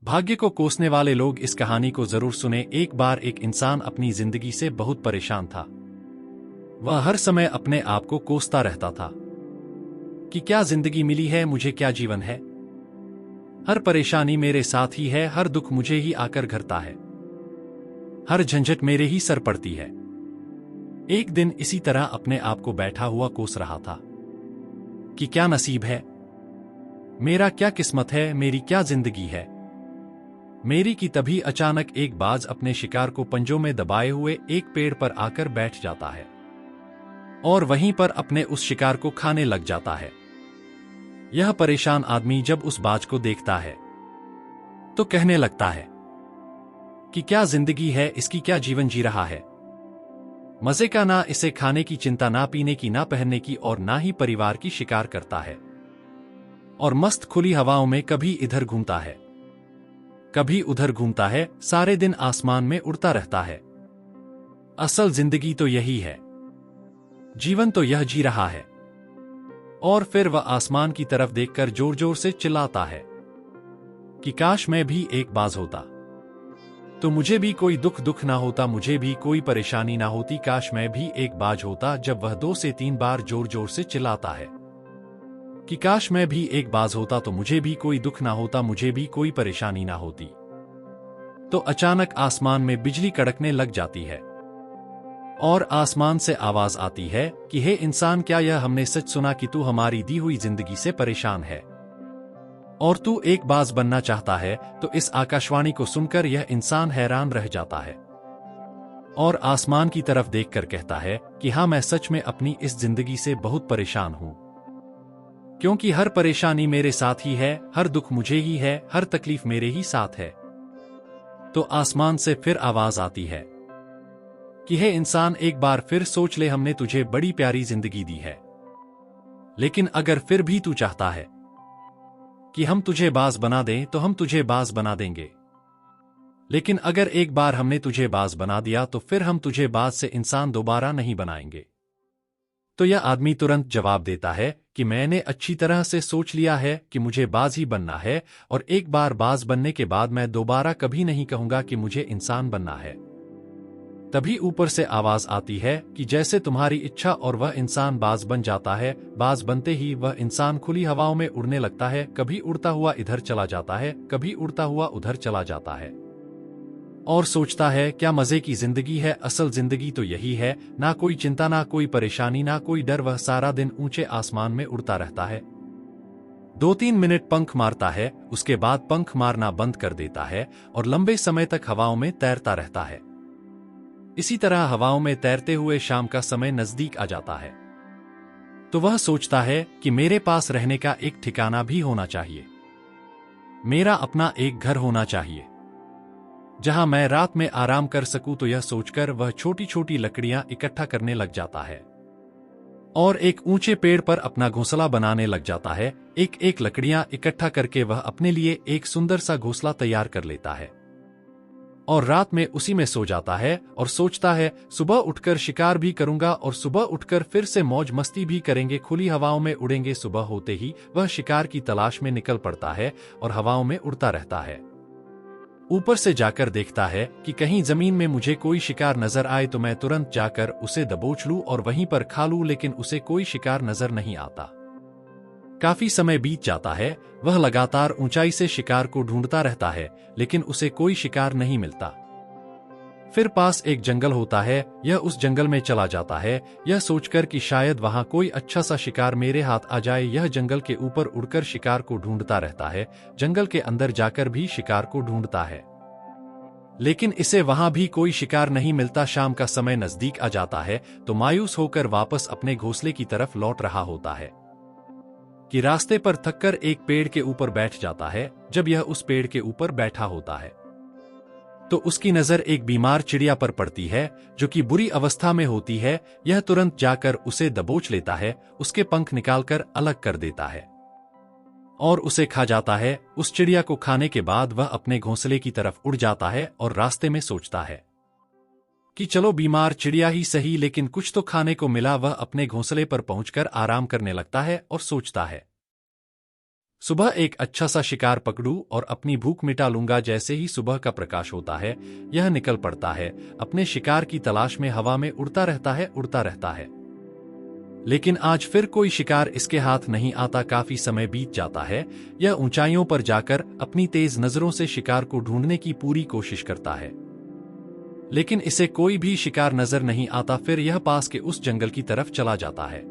भाग्य को कोसने वाले लोग इस कहानी को जरूर सुने। एक बार एक इंसान अपनी जिंदगी से बहुत परेशान था। वह हर समय अपने आप को कोसता रहता था कि क्या जिंदगी मिली है मुझे, क्या जीवन है, हर परेशानी मेरे साथ ही है, हर दुख मुझे ही आकर घरता है, हर झंझट मेरे ही सर पड़ती है। एक दिन इसी तरह अपने आप को बैठा हुआ कोस रहा था कि क्या नसीब है मेरा, क्या किस्मत है मेरी, क्या जिंदगी है मेरी कि तभी अचानक एक बाज अपने शिकार को पंजों में दबाए हुए एक पेड़ पर आकर बैठ जाता है और वहीं पर अपने उस शिकार को खाने लग जाता है। यह परेशान आदमी जब उस बाज को देखता है तो कहने लगता है कि क्या जिंदगी है इसकी, क्या जीवन जी रहा है, मजे का, ना इसे खाने की चिंता, ना पीने की, ना पहनने की और ना ही परिवार की शिकार करता है और मस्त खुली हवाओं में कभी इधर घूमता है कभी उधर घूमता है, सारे दिन आसमान में उड़ता रहता है। असल जिंदगी तो यही है, जीवन तो यह जी रहा है। और फिर वह आसमान की तरफ देखकर जोर जोर से चिल्लाता है कि काश मैं भी एक बाज होता तो मुझे भी कोई दुख ना होता, मुझे भी कोई परेशानी ना होती, काश मैं भी एक बाज होता। जब वह 2 से 3 बार जोर जोर से चिल्लाता है कि काश मैं भी एक बाज होता तो मुझे भी कोई दुख ना होता, मुझे भी कोई परेशानी ना होती, तो अचानक आसमान में बिजली कड़कने लग जाती है और आसमान से आवाज आती है कि हे इंसान, क्या यह हमने सच सुना कि तू हमारी दी हुई जिंदगी से परेशान है और तू एक बाज बनना चाहता है। तो इस आकाशवाणी को सुनकर यह इंसान हैरान रह जाता है और आसमान की तरफ देखकर कहता है कि हाँ, मैं सच में अपनी इस जिंदगी से बहुत परेशान हूं, क्योंकि हर परेशानी मेरे साथ ही है, हर दुख मुझे ही है, हर तकलीफ मेरे ही साथ है। तो आसमान से फिर आवाज आती है कि हे इंसान, एक बार फिर सोच ले, हमने तुझे बड़ी प्यारी जिंदगी दी है, लेकिन अगर फिर भी तू चाहता है कि हम तुझे बाज बना दें तो हम तुझे बाज बना देंगे, लेकिन अगर एक बार हमने तुझे बाज बना दिया तो फिर हम तुझे बाज से इंसान दोबारा नहीं बनाएंगे। तो यह आदमी तुरंत जवाब देता है कि मैंने अच्छी तरह से सोच लिया है कि मुझे बाज ही बनना है और एक बार बाज बनने के बाद मैं दोबारा कभी नहीं कहूंगा कि मुझे इंसान बनना है। तभी ऊपर से आवाज आती है कि जैसे तुम्हारी इच्छा, और वह इंसान बाज बन जाता है। बाज बनते ही वह इंसान खुली हवाओं में उड़ने लगता है, कभी उड़ता हुआ इधर चला जाता है, कभी उड़ता हुआ उधर चला जाता है और सोचता है क्या मजे की जिंदगी है, असल जिंदगी तो यही है, ना कोई चिंता, ना कोई परेशानी, ना कोई डर। वह सारा दिन ऊंचे आसमान में उड़ता रहता है, 2-3 मिनट पंख मारता है, उसके बाद पंख मारना बंद कर देता है और लंबे समय तक हवाओं में तैरता रहता है। इसी तरह हवाओं में तैरते हुए शाम का समय नजदीक आ जाता है तो वह सोचता है कि मेरे पास रहने का एक ठिकाना भी होना चाहिए, मेरा अपना एक घर होना चाहिए जहां मैं रात में आराम कर सकूं। तो यह सोचकर वह छोटी छोटी लकड़ियां इकट्ठा करने लग जाता है और एक ऊंचे पेड़ पर अपना घोंसला बनाने लग जाता है। एक एक लकड़ियां इकट्ठा करके वह अपने लिए एक सुंदर सा घोंसला तैयार कर लेता है और रात में उसी में सो जाता है और सोचता है सुबह उठकर शिकार भी करूंगा और सुबह उठकर फिर से मौज मस्ती भी करेंगे, खुली हवाओं में उड़ेंगे। सुबह होते ही वह शिकार की तलाश में निकल पड़ता है और हवाओं में उड़ता रहता है। ऊपर से जाकर देखता है कि कहीं जमीन में मुझे कोई शिकार नजर आए तो मैं तुरंत जाकर उसे दबोच लूं और वहीं पर खा लूं, लेकिन उसे कोई शिकार नजर नहीं आता। काफी समय बीत जाता है, वह लगातार ऊंचाई से शिकार को ढूंढता रहता है, लेकिन उसे कोई शिकार नहीं मिलता। फिर पास एक जंगल होता है, यह उस जंगल में चला जाता है, यह सोचकर कि शायद वहां कोई अच्छा सा शिकार मेरे हाथ आ जाए। यह जंगल के ऊपर उड़कर शिकार को ढूंढता रहता है, जंगल के अंदर जाकर भी शिकार को ढूंढता है, लेकिन इसे वहां भी कोई शिकार नहीं मिलता। शाम का समय नजदीक आ जाता है तो मायूस होकर वापस अपने घोंसले की तरफ लौट रहा होता है कि रास्ते पर थककर एक पेड़ के ऊपर बैठ जाता है। जब यह उस पेड़ के ऊपर बैठा होता है तो उसकी नजर एक बीमार चिड़िया पर पड़ती है जो कि बुरी अवस्था में होती है। यह तुरंत जाकर उसे दबोच लेता है, उसके पंख निकालकर अलग कर देता है और उसे खा जाता है। उस चिड़िया को खाने के बाद वह अपने घोंसले की तरफ उड़ जाता है और रास्ते में सोचता है कि चलो बीमार चिड़िया ही सही, लेकिन कुछ तो खाने को मिला। वह अपने घोंसले पर पहुंचकर आराम करने लगता है और सोचता है सुबह एक अच्छा सा शिकार पकड़ूं और अपनी भूख मिटा लूंगा। जैसे ही सुबह का प्रकाश होता है, यह निकल पड़ता है, अपने शिकार की तलाश में हवा में उड़ता रहता है। लेकिन आज फिर कोई शिकार इसके हाथ नहीं आता। काफी समय बीत जाता है। यह ऊंचाइयों पर जाकर अपनी तेज नजरों से शिकार को ढूंढने की पूरी कोशिश करता है, लेकिन इसे कोई भी शिकार नजर नहीं आता। फिर यह पास के उस जंगल की तरफ चला जाता है,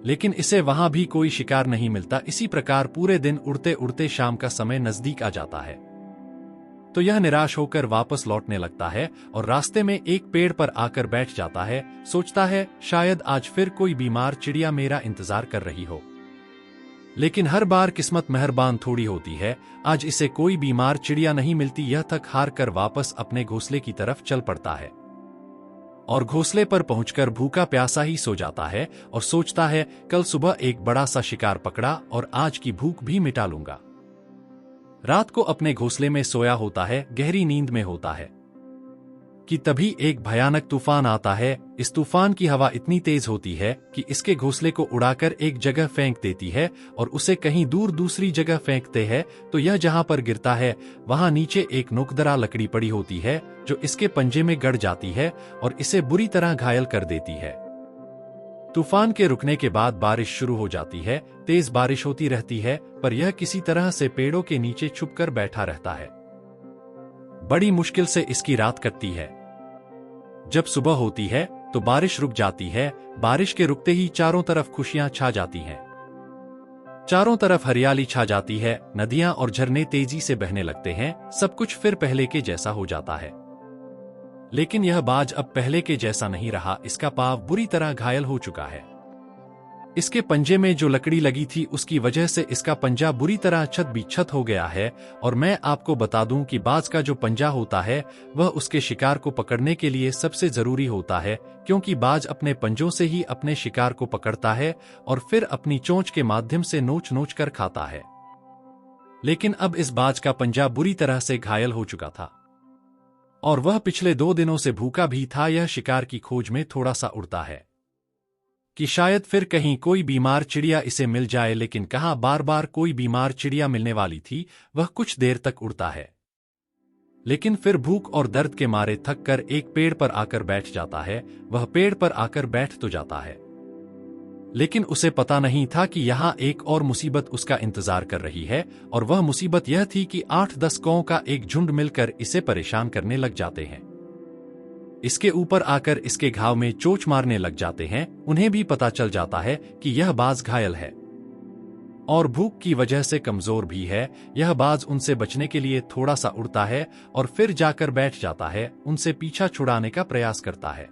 लेकिन इसे वहां भी कोई शिकार नहीं मिलता। इसी प्रकार पूरे दिन उड़ते उड़ते शाम का समय नजदीक आ जाता है, तो यह निराश होकर वापस लौटने लगता है और रास्ते में एक पेड़ पर आकर बैठ जाता है। सोचता है शायद आज फिर कोई बीमार चिड़िया मेरा इंतजार कर रही हो। लेकिन हर बार किस्मत मेहरबान थोड़ी होती है। आज इसे कोई बीमार चिड़िया नहीं मिलती। यह थक हार कर वापस अपने घोंसले की तरफ चल पड़ता है और घोंसले पर पहुंचकर भूखा प्यासा ही सो जाता है और सोचता है कल सुबह एक बड़ा सा शिकार पकड़ा और आज की भूख भी मिटा लूंगा। रात को अपने घोंसले में सोया होता है, गहरी नींद में होता है कि तभी एक भयानक तूफान आता है। इस तूफान की हवा इतनी तेज होती है कि इसके घोंसले को उड़ाकर एक जगह फेंक देती है और उसे कहीं दूर दूसरी जगह फेंकते हैं। तो यह जहां पर गिरता है वहां नीचे एक नोकदरा लकड़ी पड़ी होती है जो इसके पंजे में गड़ जाती है और इसे बुरी तरह घायल कर देती है। तूफान के रुकने के बाद बारिश शुरू हो जाती है। तेज बारिश होती रहती है, पर यह किसी तरह से पेड़ों के नीचे छुपकर बैठा रहता है। बड़ी मुश्किल से इसकी रात कटती है। जब सुबह होती है तो बारिश रुक जाती है। बारिश के रुकते ही चारों तरफ खुशियां छा जाती हैं। चारों तरफ हरियाली छा जाती है। नदियां और झरने तेजी से बहने लगते हैं। सब कुछ फिर पहले के जैसा हो जाता है। लेकिन यह बाज अब पहले के जैसा नहीं रहा। इसका पाँव बुरी तरह घायल हो चुका है। इसके पंजे में जो लकड़ी लगी थी उसकी वजह से इसका पंजा बुरी तरह छत बिछत हो गया है। और मैं आपको बता दूं कि बाज का जो पंजा होता है वह उसके शिकार को पकड़ने के लिए सबसे जरूरी होता है, क्योंकि बाज अपने पंजों से ही अपने शिकार को पकड़ता है और फिर अपनी चोंच के माध्यम से नोच नोच कर खाता है। लेकिन अब इस बाज का पंजा बुरी तरह से घायल हो चुका था और वह पिछले 2 दिनों से भूखा भी था। यह शिकार की खोज में थोड़ा सा उड़ता है कि शायद फिर कहीं कोई बीमार चिड़िया इसे मिल जाए, लेकिन कहाँ बार बार कोई बीमार चिड़िया मिलने वाली थी। वह कुछ देर तक उड़ता है, लेकिन फिर भूख और दर्द के मारे थक कर एक पेड़ पर आकर बैठ जाता है। वह पेड़ पर आकर बैठ तो जाता है, लेकिन उसे पता नहीं था कि यहाँ एक और मुसीबत उसका इंतजार कर रही है। और वह मुसीबत यह थी कि 8-10 कौओं का एक झुंड मिलकर इसे परेशान करने लग जाते हैं। इसके ऊपर आकर इसके घाव में चोंच मारने लग जाते हैं। उन्हें भी पता चल जाता है कि यह बाज घायल है और भूख की वजह से कमजोर भी है। यह बाज उनसे बचने के लिए थोड़ा सा उड़ता है और फिर जाकर बैठ जाता है। उनसे पीछा छुड़ाने का प्रयास करता है,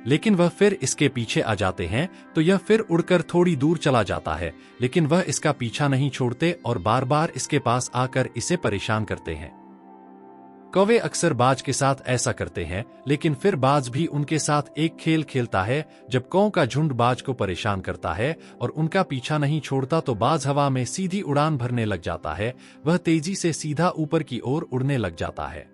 लेकिन वह फिर इसके पीछे आ जाते हैं। तो यह फिर उड़कर थोड़ी दूर चला जाता है, लेकिन वह इसका पीछा नहीं छोड़ते और बार बार इसके पास आकर इसे परेशान करते हैं। कौवे अक्सर बाज के साथ ऐसा करते हैं, लेकिन फिर बाज भी उनके साथ एक खेल खेलता है। जब कौओं का झुंड बाज को परेशान करता है और उनका पीछा नहीं छोड़ता तो बाज हवा में सीधी उड़ान भरने लग जाता है। वह तेजी से सीधा ऊपर की ओर उड़ने लग जाता है।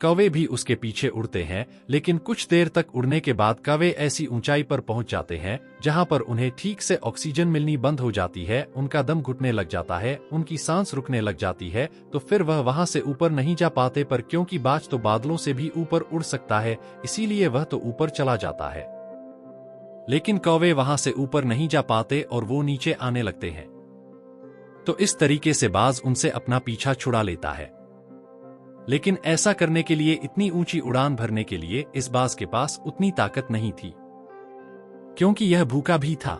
कौवे भी उसके पीछे उड़ते हैं, लेकिन कुछ देर तक उड़ने के बाद कौवे ऐसी ऊंचाई पर पहुंच जाते हैं जहां पर उन्हें ठीक से ऑक्सीजन मिलनी बंद हो जाती है। उनका दम घुटने लग जाता है, उनकी सांस रुकने लग जाती है। तो फिर वह वहां से ऊपर नहीं जा पाते, पर क्योंकि बाज तो बादलों से भी ऊपर उड़ सकता है, इसीलिए वह तो ऊपर चला जाता है। लेकिन कौवे वहां से ऊपर नहीं जा पाते और वो नीचे आने लगते हैं। तो इस तरीके से बाज उनसे अपना पीछा छुड़ा लेता है। लेकिन ऐसा करने के लिए, इतनी ऊंची उड़ान भरने के लिए इस बाज के पास उतनी ताकत नहीं थी, क्योंकि यह भूखा भी था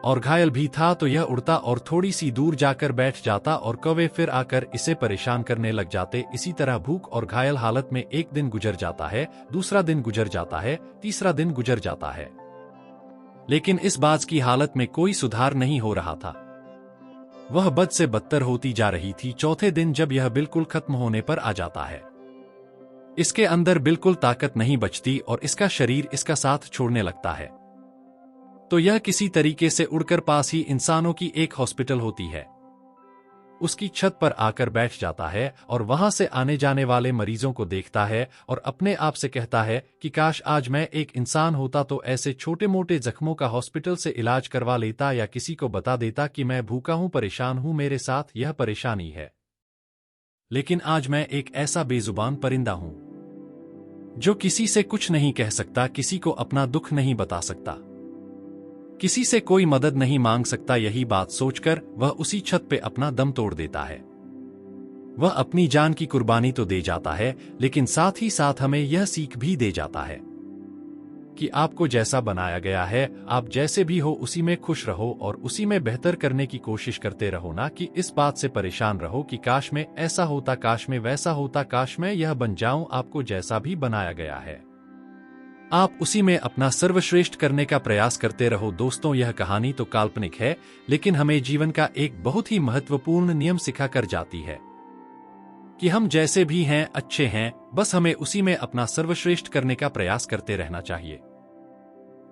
और घायल भी था। तो यह उड़ता और थोड़ी सी दूर जाकर बैठ जाता और कौवे फिर आकर इसे परेशान करने लग जाते। इसी तरह भूख और घायल हालत में एक दिन गुजर जाता है, दूसरा दिन गुजर जाता है, तीसरा दिन गुजर जाता है, लेकिन इस बाज की हालत में कोई सुधार नहीं हो रहा था। वह बद से बदतर होती जा रही थी। चौथे दिन जब यह बिल्कुल खत्म होने पर आ जाता है, इसके अंदर बिल्कुल ताकत नहीं बचती और इसका शरीर इसका साथ छोड़ने लगता है। तो यह किसी तरीके से उड़कर पास ही इंसानों की एक हॉस्पिटल होती है। उसकी छत पर आकर बैठ जाता है और वहां से आने जाने वाले मरीजों को देखता है और अपने आप से कहता है कि काश आज मैं एक इंसान होता तो ऐसे छोटे मोटे जख्मों का हॉस्पिटल से इलाज करवा लेता या किसी को बता देता कि मैं भूखा हूं, परेशान हूं, मेरे साथ यह परेशानी है। लेकिन आज मैं एक ऐसा बेजुबान परिंदा हूं जो किसी से कुछ नहीं कह सकता, किसी को अपना दुख नहीं बता सकता, किसी से कोई मदद नहीं मांग सकता। यही बात सोचकर वह उसी छत पे अपना दम तोड़ देता है। वह अपनी जान की कुर्बानी तो दे जाता है, लेकिन साथ ही साथ हमें यह सीख भी दे जाता है कि आपको जैसा बनाया गया है, आप जैसे भी हो उसी में खुश रहो और उसी में बेहतर करने की कोशिश करते रहो, ना कि इस बात से परेशान रहो कि काश में ऐसा होता, काश में वैसा होता, काश मैं यह बन जाऊं। आपको जैसा भी बनाया गया है, आप उसी में अपना सर्वश्रेष्ठ करने का प्रयास करते रहो। दोस्तों, यह कहानी तो काल्पनिक है, लेकिन हमें जीवन का एक बहुत ही महत्वपूर्ण नियम सिखा कर जाती है कि हम जैसे भी हैं अच्छे हैं, बस हमें उसी में अपना सर्वश्रेष्ठ करने का प्रयास करते रहना चाहिए।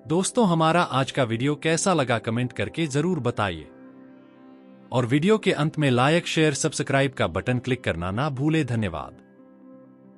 दोस्तों, हमारा आज का वीडियो कैसा लगा कमेंट करके जरूर बताइए और वीडियो के अंत में लाइक शेयर सब्सक्राइब का बटन क्लिक करना ना भूले। धन्यवाद।